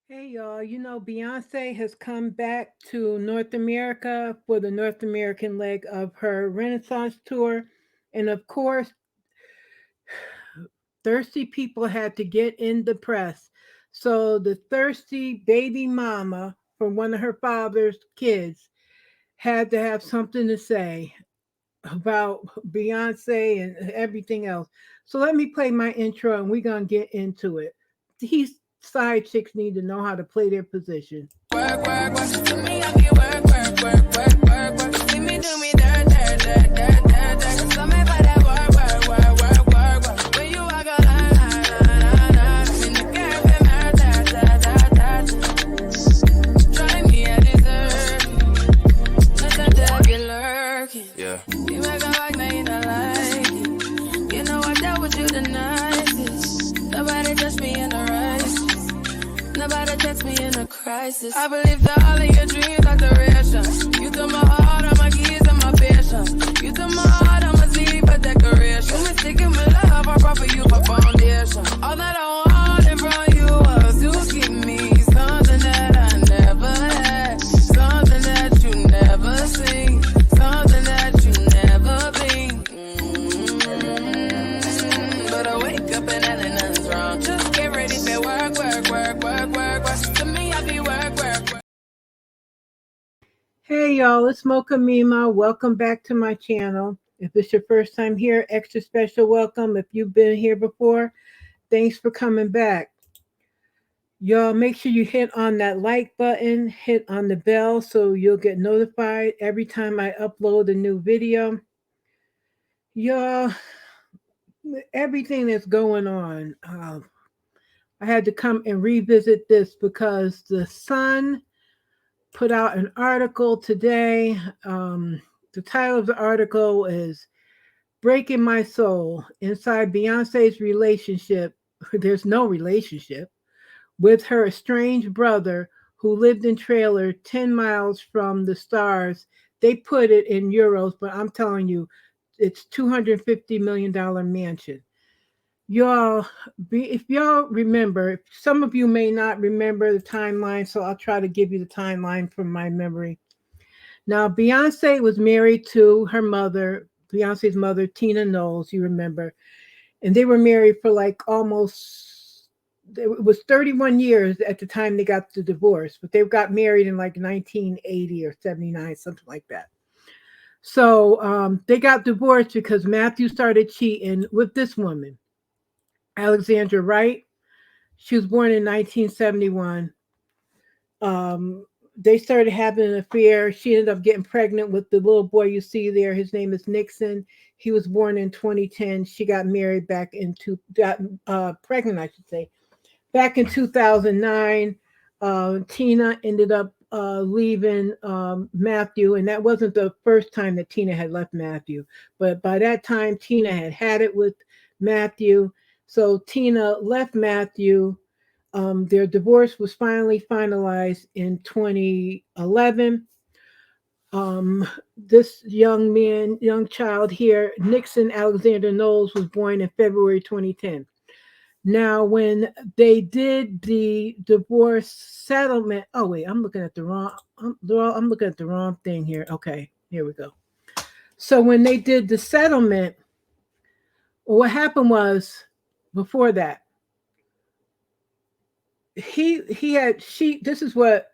Hey y'all, Beyonce has come back to North America for the North American leg of her Renaissance tour. And of course, thirsty people had to get in the press. So the thirsty baby mama from one of her father's kids had to have something to say about Beyonce and everything else. So let me play my intro and we're going to get into it. These side chicks need to know how to play their position. Work, work, work. To me, I be work, work, work, work, work, work. See me do me dirt, dirt, dirt, dirt, dirt, dirt. So me for that work, work, work, work, work, work. When you walk a line, line, line, line, line. In the girl, be murder, da, da, da, da. Try me, I deserve it. Listen to if you're lurking. Yeah. You make a like, now you don't like it. You know I dealt with you the nicest. Nobody touched me in the right. Nobody text me in a crisis. I believe that all of your dreams are duration. You took my heart, all my keys, and my patience. You took my heart, I'ma see for decoration. You mistaken with love, I brought for you for foundation. All that I wanted from you was to give me something that I never had, something that you never seen, something that you never been. But I wake up and nothing's wrong. Just get ready for work, work, work, work, work, work. To me, I be work, work, work. Hey y'all, it's Mocha Mima. Welcome back to my channel. If it's your first time here, extra special welcome. If you've been here before, thanks for coming back. Y'all make sure you hit on that like button, hit on the bell so you'll get notified every time I upload a new video. Y'all, everything that's going on, I had to come and revisit this because the Sun put out an article today. The title of the article is Breaking My Soul Inside Beyonce's Relationship. There's no relationship with her estranged brother who lived in trailer 10 miles from the stars. They put it in euros, but I'm telling you, it's $250 million mansion. Y'all, if y'all remember, some of you may not remember the timeline, so I'll try to give you the timeline from my memory. Now, Beyonce was married to her mother, Beyonce's mother, Tina Knowles, you remember, and they were married for like almost, it was 31 years at the time they got the divorce, but they got married in like 1980 or 79, something like that. So they got divorced because Mathew started cheating with this woman, Alexsandra Wright. She was born in 1971. They started having an affair. She ended up getting pregnant with the little boy you see there. His name is Nixon. He was born in 2010. She got married got pregnant, I should say, back in 2009. Tina ended up leaving Mathew, and that wasn't the first time that Tina had left Mathew. But by that time, Tina had had it with Mathew. So Tina left Mathew. Their divorce was finally finalized in 2011. This young child here, Nixon Alexander Knowles, was born in February 2010. Now, when they did the divorce settlement, oh wait, I'm looking at the wrong thing here. Okay, here we go. So when they did the settlement, what happened was before that, he had she. This is what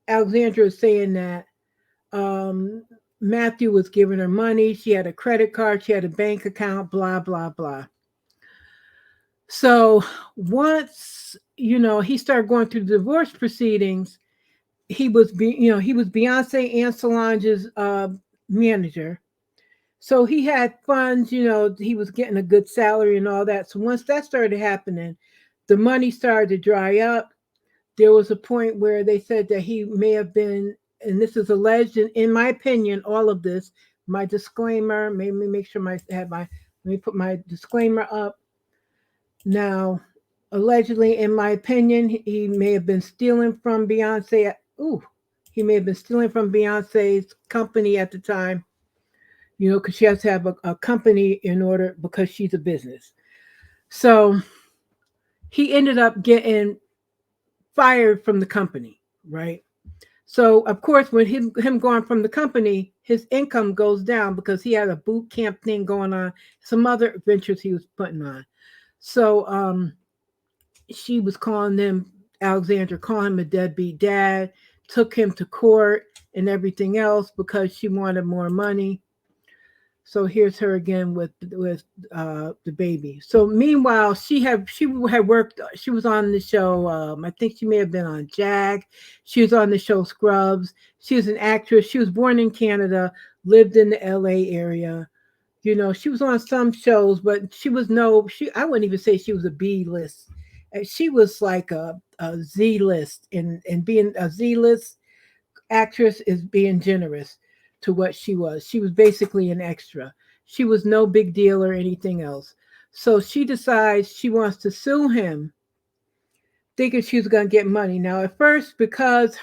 Alexandra was saying that um, Mathew was giving her money. She had a credit card. She had a bank account. Blah blah blah. So once he started going through the divorce proceedings, he was Beyonce and Solange's manager. So he had funds. He was getting a good salary and all that. So once that started happening, the money started to dry up. There was a point where they said that he may have been, and this is alleged, in my opinion, all of this. My disclaimer. Let me make sure let me put my disclaimer up. Now, allegedly, in my opinion, he may have been stealing from Beyonce. Ooh, he may have been stealing from Beyonce's company at the time. Because she has to have a company in order because she's a business. So he ended up getting fired from the company, right? So of course, when him going from the company, his income goes down because he had a boot camp thing going on, some other ventures he was putting on. So she was calling them, Alexandra calling him a deadbeat dad, took him to court and everything else because she wanted more money. So here's her again with the baby. So meanwhile, she had worked. She was on the show. I think she may have been on Jag. She was on the show Scrubs. She was an actress. She was born in Canada, lived in the L.A. area. She was on some shows, but she was no. She I wouldn't even say she was a B list. She was like a Z list, and being a Z list actress is being generous to what she was. She was basically an extra. She was no big deal or anything else. So she decides she wants to sue him, thinking she was going to get money. Now, at first, because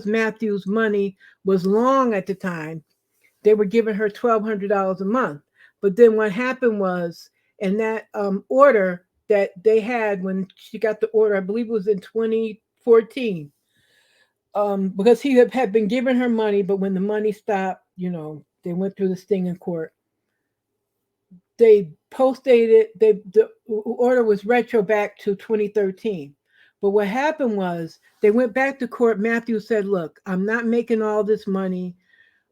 Matthew's money was long at the time, they were giving her $1,200 a month. But then what happened was, in that order that they had when she got the order, I believe it was in 2014, because he had been giving her money, but when the money stopped, they went through this thing in court. They postdated. The order was retro back to 2013. But what happened was they went back to court. Matthew said, "Look, I'm not making all this money."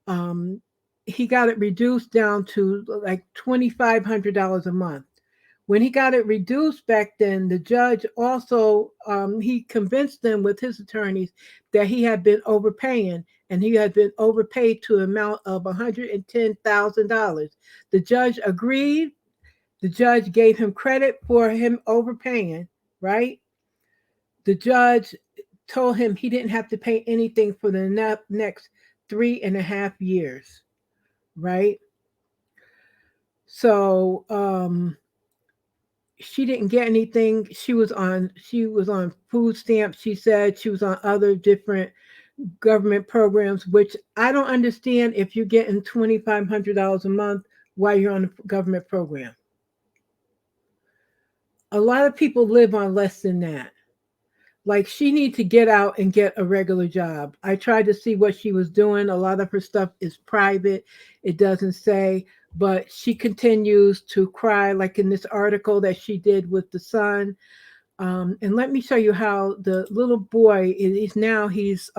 Um, he got it reduced down to like $2,500 a month. When he got it reduced back then, the judge also he convinced them with his attorneys that he had been overpaying, and he had been overpaid to an amount of $110,000. The judge agreed. The judge gave him credit for him overpaying, right? The judge told him he didn't have to pay anything for the next 3.5 years, right? So she didn't get anything. She was on food stamps. She said she was on other different government programs, which I don't understand. If you're getting $2,500 a month while you're on a government program, a lot of people live on less than that. Like, she needs to get out and get a regular job. I tried to see what she was doing. A lot of her stuff is private. It doesn't say, but she continues to cry, like in this article that she did with the Sun. And let me show you how the little boy is now. He's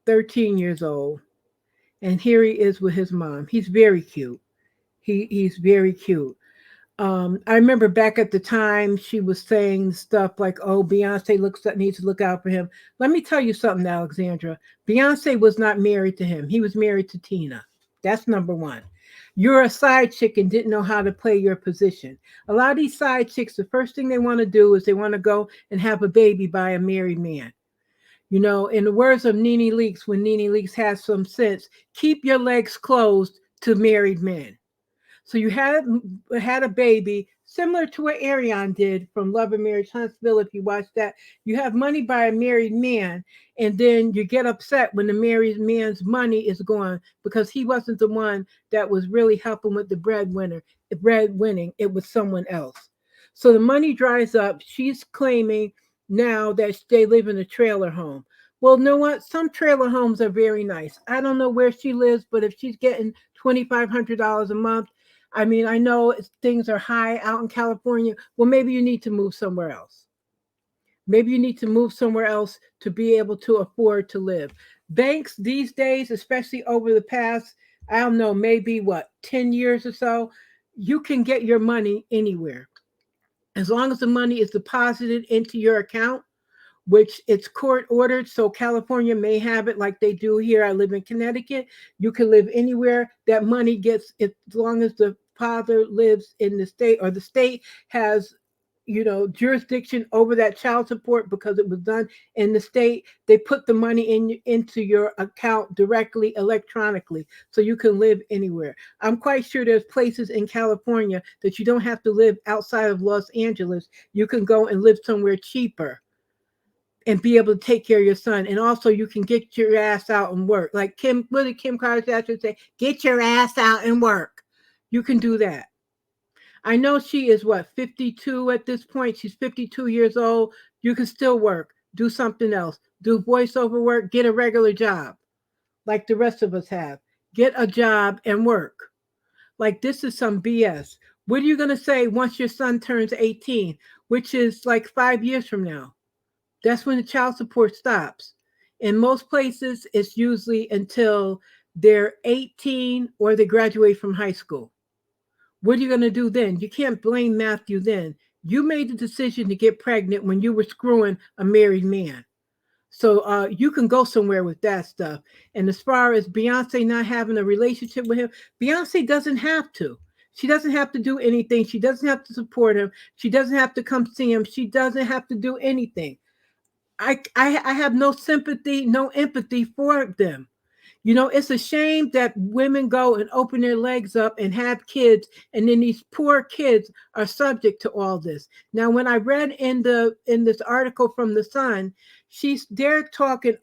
13 years old, and here he is with his mom. He's very cute. He's very cute. I remember back at the time she was saying stuff like, "Oh, Beyonce needs to look out for him." Let me tell you something, Alexandra. Beyonce was not married to him. He was married to Tina. That's number one. You're a side chick and didn't know how to play your position. A lot of these side chicks, the first thing they want to do is they want to go and have a baby by a married man. In the words of Nene Leakes, when Nene Leakes has some sense, keep your legs closed to married men. So you had a baby similar to what Ariane did from Love and Marriage Huntsville. If you watch that, you have money by a married man, and then you get upset when the married man's money is gone because he wasn't the one that was really helping with the breadwinning. It was someone else. So the money dries up. She's claiming now that they live in a trailer home. Well, you know what? Some trailer homes are very nice. I don't know where she lives, but if she's getting $2,500 a month, I mean, I know things are high out in California. Well, maybe you need to move somewhere else. Maybe you need to move somewhere else to be able to afford to live. Banks these days, especially over the past, I don't know, maybe 10 years or so, you can get your money anywhere. As long as the money is deposited into your account, which it's court ordered. So California may have it like they do here. I live in Connecticut. You can live anywhere. That money gets, as long as the father lives in the state, or the state has, jurisdiction over that child support because it was done in the state. They put the money into your account directly electronically, so you can live anywhere. I'm quite sure there's places in California that you don't have to live outside of Los Angeles. You can go and live somewhere cheaper and be able to take care of your son. And also you can get your ass out and work. Like what did Kim Kardashian say? Get your ass out and work. You can do that. I know she is 52 at this point. She's 52 years old. You can still work, do something else, do voiceover work, get a regular job like the rest of us have. Get a job and work. Like this is some BS. What are you going to say once your son turns 18, which is like 5 years from now? That's when the child support stops. In most places, it's usually until they're 18 or they graduate from high school. What are you going to do then? You can't blame Mathew then. You made the decision to get pregnant when you were screwing a married man. So you can go somewhere with that stuff. And as far as Beyonce not having a relationship with him, Beyonce doesn't have to. She doesn't have to do anything. She doesn't have to support him. She doesn't have to come see him. She doesn't have to do anything. I have no sympathy, no empathy for them. You know, it's a shame that women go and open their legs up and have kids, and then these poor kids are subject to all this. Now, when I read in this article from the Sun, they're talking,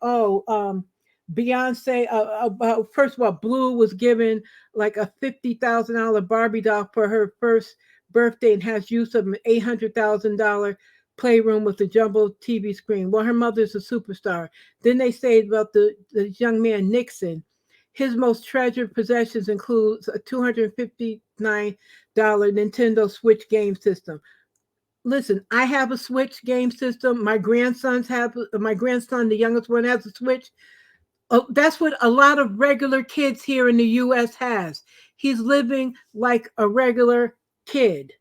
Beyonce about, first of all, Blue was given like a $50,000 Barbie doll for her first birthday and has use of an $800,000 playroom with a jumbo TV screen. Well, her mother's a superstar. Then they say about the young man Nixon. His most treasured possessions includes a $259 Nintendo Switch game system. Listen, I have a Switch game system. My grandson, the youngest one, has a Switch. That's what a lot of regular kids here in the U.S. has. He's living like a regular kid.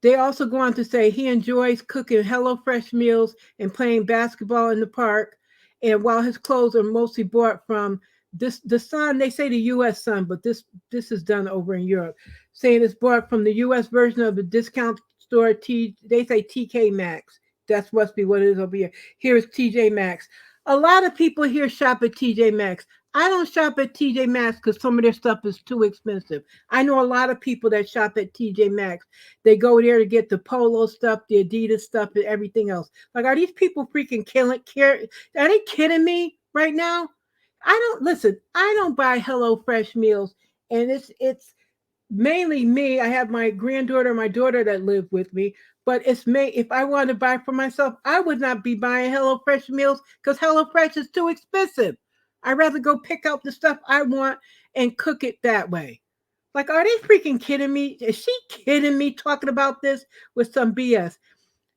They also go on to say he enjoys cooking HelloFresh meals and playing basketball in the park. And while his clothes are mostly bought from the Sun, they say the U.S. Sun, but this is done over in Europe, saying it's bought from the U.S. version of the discount store They say TK Maxx. That must be what it is over here. Here's TJ Maxx. A lot of people here shop at TJ Maxx. I don't shop at TJ Maxx because some of their stuff is too expensive. I know a lot of people that shop at TJ Maxx. They go there to get the Polo stuff, the Adidas stuff, and everything else. Like, are these people freaking Are they kidding me right now? I don't buy HelloFresh meals, and it's mainly me. I have my granddaughter, my daughter that live with me. But it's me. If I want to buy for myself, I would not be buying HelloFresh meals because HelloFresh is too expensive. I'd rather go pick out the stuff I want and cook it that way. Like, are they freaking kidding me? Is she kidding me talking about this with some BS?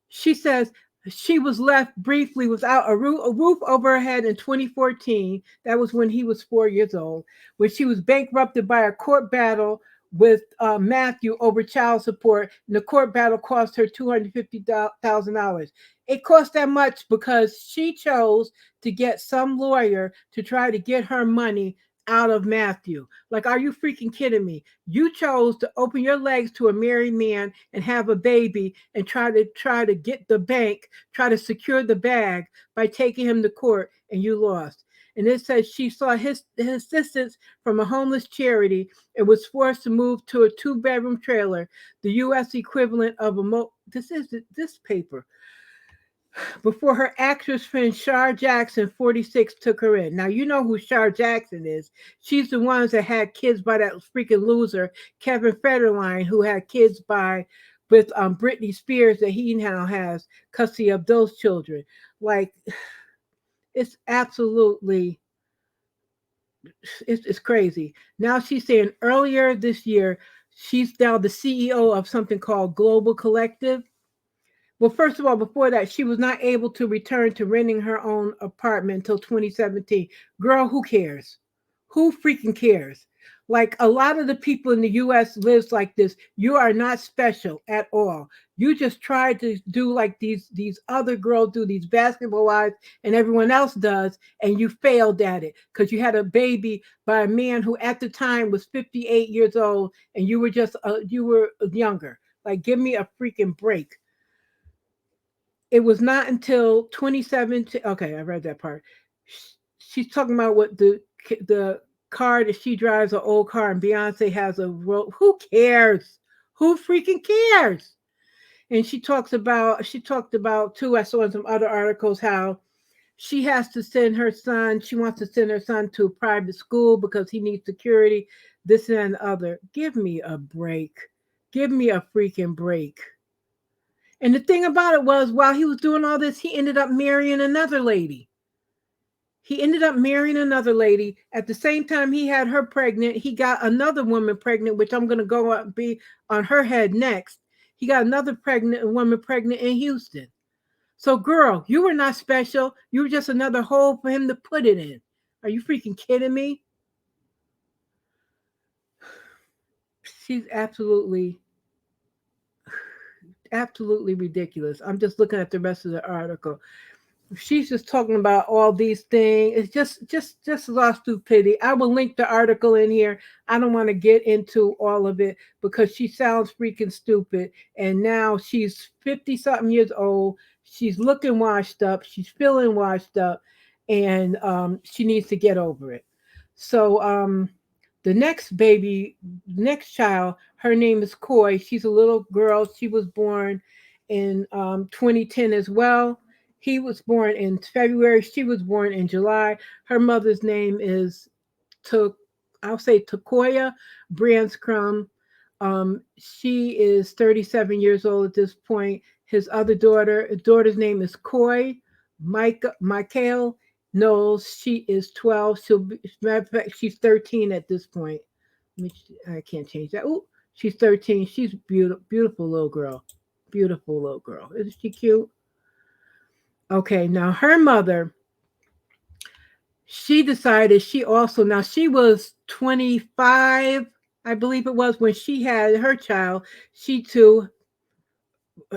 She says she was left briefly without a roof over her head in 2014. That was when he was 4 years old, when she was bankrupted by a court battle with Mathew over child support. And the court battle cost her $250,000. It cost that much because she chose to get some lawyer to try to get her money out of Mathew. Like, are you freaking kidding me? You chose to open your legs to a married man and have a baby and try to get the bank, try to secure the bag by taking him to court, and you lost. And it says she saw his assistance from a homeless charity and was forced to move to a 2-bedroom trailer, the U.S. equivalent of this paper, before her actress friend Shar Jackson, 46, took her in. Now, you know who Shar Jackson is. She's the one that had kids by that freaking loser, Kevin Federline, who had kids with Britney Spears, that he now has custody of those children. Like, it's absolutely, it's crazy. Now she's saying earlier this year, she's now the CEO of something called Global Collective. Well, first of all, before that, she was not able to return to renting her own apartment until 2017. Girl, who cares? Who freaking cares? Like, a lot of the people in the U.S. lives like this. You are not special at all. You just try to do like these other girls do, these basketball wives, and everyone else does, and you failed at it because you had a baby by a man who at the time was 58 years old, and you were younger. Like, give me a freaking break. It was not until 2017. Okay, I read that part. She's talking about what the car that she drives, an old car, and Beyonce has a road. Who cares? Who freaking cares? And she talked about too, I saw in some other articles, how she has to send her son. She wants to send her son to a private school because he needs security, this and the other. Give me a break. Give me a freaking break. And the thing about it was, while he was doing all this, he ended up marrying another lady. He ended up marrying another lady. At the same time he had her pregnant, he got another woman pregnant, which I'm going to go up be on her head next. He got another pregnant woman pregnant in Houston. So, girl, you were not special. You were just another hole for him to put it in. Are you freaking kidding me? She's absolutely ridiculous. I'm just looking at the rest of the article. She's just talking about all these things. It's just a lot of stupidity. I will link the article in here. I don't want to get into all of it because she sounds freaking stupid. And now she's 50 something years old. She's looking washed up. She's feeling washed up, and she needs to get over it. So the next child, her name is Coy. She's a little girl. She was born in 2010 as well. He was born in February. She was born in July. Her mother's name is to I'll say Takoya Branscrum. She is 37 years old at this point. His daughter's name is Coy Michael Knowles. She is 12. Matter of fact, she's 13 at this point. I can't change that. Oh, she's 13. She's beautiful, beautiful little girl. Beautiful little girl. Isn't she cute? Okay, now her mother, she decided now she was 25, I believe it was, when she had her child. She too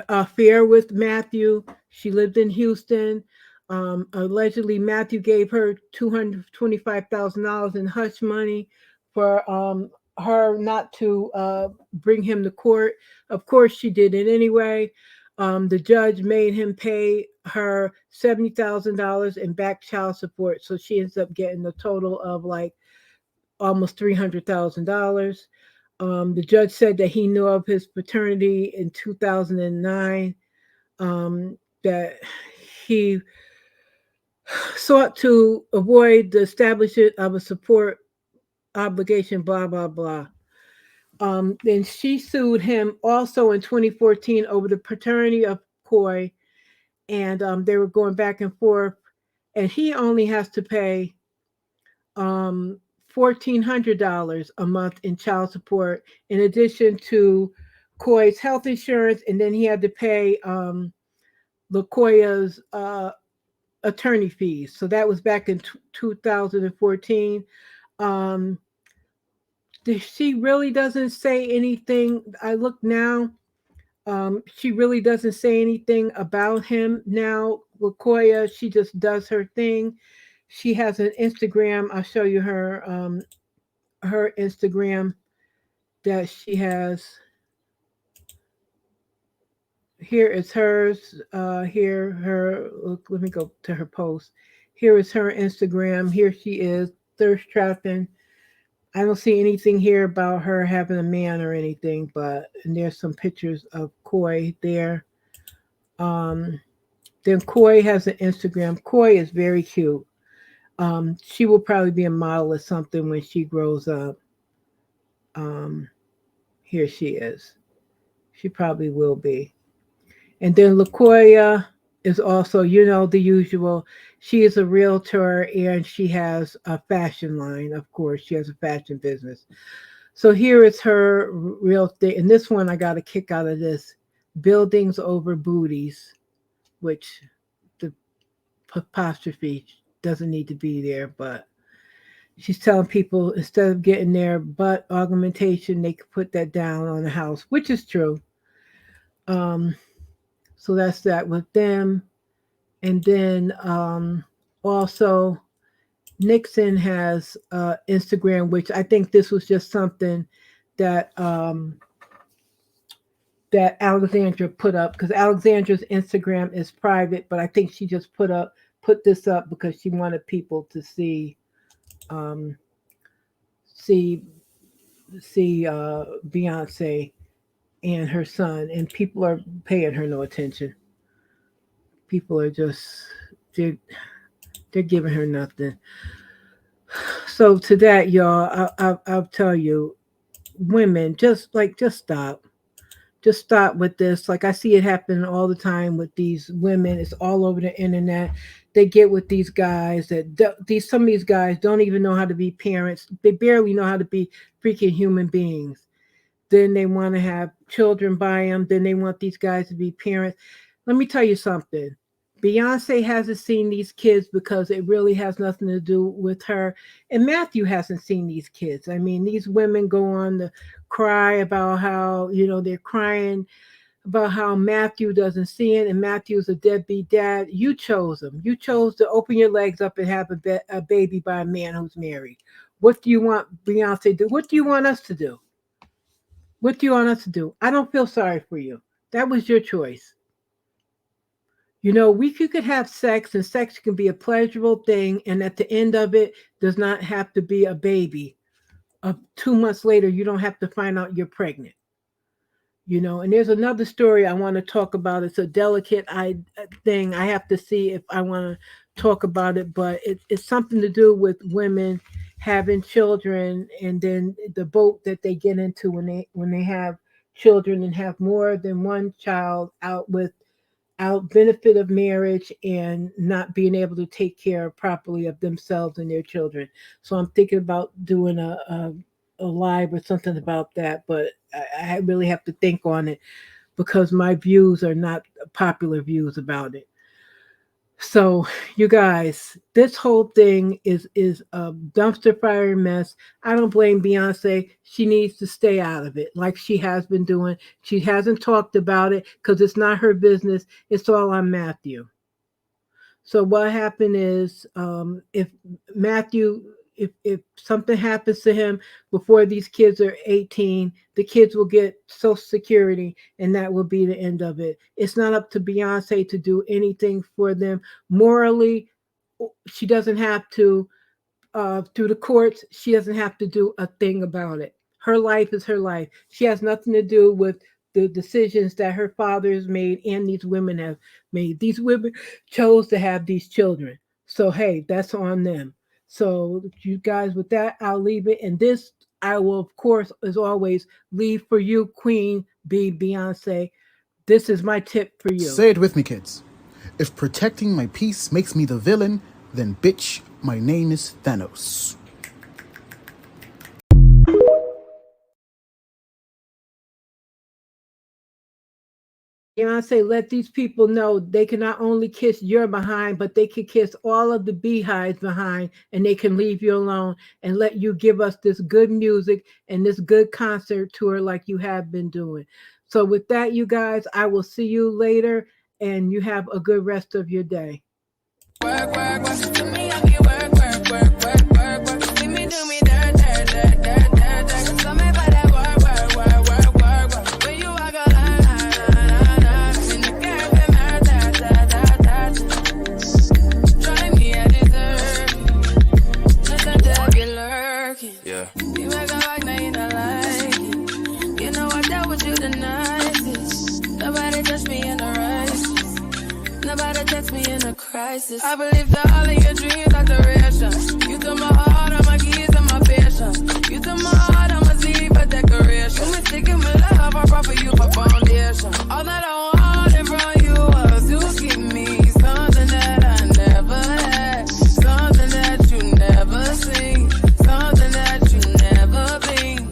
affair with Mathew. She lived in Houston. Allegedly, Mathew gave her $225,000 in hush money for her not to bring him to court. Of course, she did it anyway. The judge made him pay her $70,000 in back child support, so she ends up getting a total of like almost $300,000. The judge said that he knew of his paternity in 2009, that he sought to avoid the establishment of a support obligation, blah, blah, blah. Then she sued him also in 2014 over the paternity of Coy, and they were going back and forth, and he only has to pay $1,400 a month in child support, in addition to Coy's health insurance, and then he had to pay LaKoya's attorney fees. So that was back in 2014. Um, she really doesn't say anything. I look now. She really doesn't say anything about him now. LaKoya, she just does her thing. She has an Instagram. I'll show you her Instagram that she has. Here is hers. Here her. Look, let me go to her post. Here is her Instagram. Here she is, thirst trapping. I don't see anything here about her having a man or anything, but and there's some pictures of Coy there. Um, then Coy has an Instagram. Coy is very cute. She will probably be a model or something when she grows up. Um, Here she is. She probably will be. And then LaKoya is also, the usual. She is a realtor and she has a fashion line, of course. She has a fashion business. So here is her real thing. And this one, I got a kick out of this: buildings over booties, which the apostrophe doesn't need to be there, but she's telling people instead of getting their butt augmentation, they could put that down on the house, which is true. Um, so that's that with them. And then also Nixon has Instagram, which I think this was just something that that Alexandra put up, because Alexandra's Instagram is private, but I think she just put this up because she wanted people to um, see Beyonce and her son, and people are paying her no attention. People are just they're they're giving her nothing. So to that, y'all, I'll tell you, women, just stop. just stop with this. Like I see it happen all the time with these women. It's all over the internet. They get with these guys that these some of these guys don't even know how to be parents. They barely know how to be freaking human beings. Then they want to have children by them. Then they want these guys to be parents. Let me tell you something. Beyonce hasn't seen these kids because it really has nothing to do with her. And Mathew hasn't seen these kids. I mean, these women go on to cry about how, they're crying about how Mathew doesn't see it and Matthew's a deadbeat dad. You chose him. You chose to open your legs up and have a baby by a man who's married. What do you want Beyonce to do? What do you want us to do? What do you want us to do? I don't feel sorry for you. That was your choice. You could have sex, and sex can be a pleasurable thing, and at the end of it does not have to be a baby. 2 months later, you don't have to find out you're pregnant. And there's another story I want to talk about. It's a delicate thing. I have to see if I want to talk about it, but it's something to do with women having children, and then the boat that they get into when they have children and have more than one child out benefit of marriage and not being able to take care properly of themselves and their children. So I'm thinking about doing a live or something about that, but I really have to think on it because my views are not popular views about it. So you guys, this whole thing is a dumpster fire mess. I don't blame Beyonce. She needs to stay out of it like she has been doing. She hasn't talked about it because it's not her business. It's all on Mathew. So what happened is if Mathew, if something happens to him before these kids are 18, the kids will get Social Security, and that will be the end of it. It's not up to Beyonce to do anything for them. Morally, she doesn't have to, through the courts, she doesn't have to do a thing about it. Her life is her life. She has nothing to do with the decisions that her father has made and these women have made. These women chose to have these children. So, hey, that's on them. So you guys, with that, I'll leave it. And this, I will, of course, as always, leave for you, Queen Bee, Beyonce. This is my tip for you. Say it with me, kids. If protecting my peace makes me the villain, then bitch, my name is Thanos. Beyonce, let these people know they can not only kiss your behind, but they can kiss all of the beehives behind, and they can leave you alone and let you give us this good music and this good concert tour like you have been doing. So with that, you guys, I will see you later, and you have a good rest of your day. Work, work, work. To me, I get work, work, work, work, work, work. See me do me dirt, dirt, dirt, dirt, dirt, dirt. So me for that work, work, work, work, work, work. When you walk a line, in the girl, them hurt, dirt, dirt, dirt, dirt. Try me, I deserve it. Nothing to be lurking. Yeah. You make a like, now you not like it. You know I dealt with you the nicest. Nobody touched me in the right. Nobody text me in a crisis. I believe that all of your dreams are duration. You took my heart, all my keys, and my patience. You took my heart, I'm a sleep for decoration. You mistaken my love, I brought for you for foundation. All that I wanted from you was to give me something that I never had, something that you never seen, something that you never been.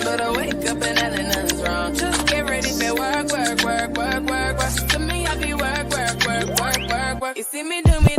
But I wake up and nothing's wrong. Just get ready for work, work, work, work, work, work. To me, I be work, work, work, work, work, work. You see me do me.